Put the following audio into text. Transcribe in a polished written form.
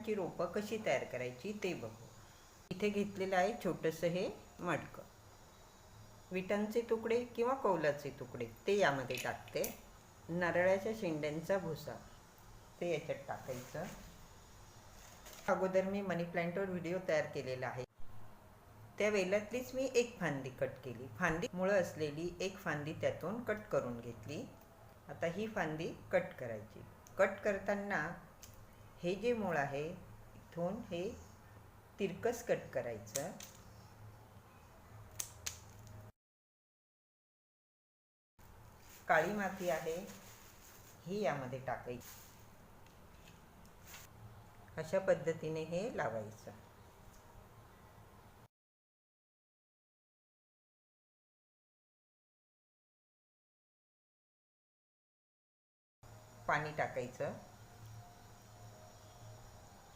ची रोपं कशी तयार करायची ते बघू। इथे घेतलेलं आहे छोटंसं हे मडकं, विटांचे तुकडे किंवा कौलाचे तुकडे ते यामध्ये टाकते। नारळाच्या शेंड्यांचा भुसा ते याच्यात टाकायचं। अगोदर मी मनी प्लांटवर व्हिडिओ तयार केलेला आहे, त्या वेलातलीच मी एक फांदी कट केली। फांदी मुळं असलेली एक फांदी त्यातून कट करून घेतली। आता ही फांदी कट करायची। कट करताना हे जे मूळ आहे इथून हे तिरकस कट करायचं। काळी माती आहे ही यामध्ये टाकायची। अशा पद्धतीने हे लावायचं। पाणी टाकायचं।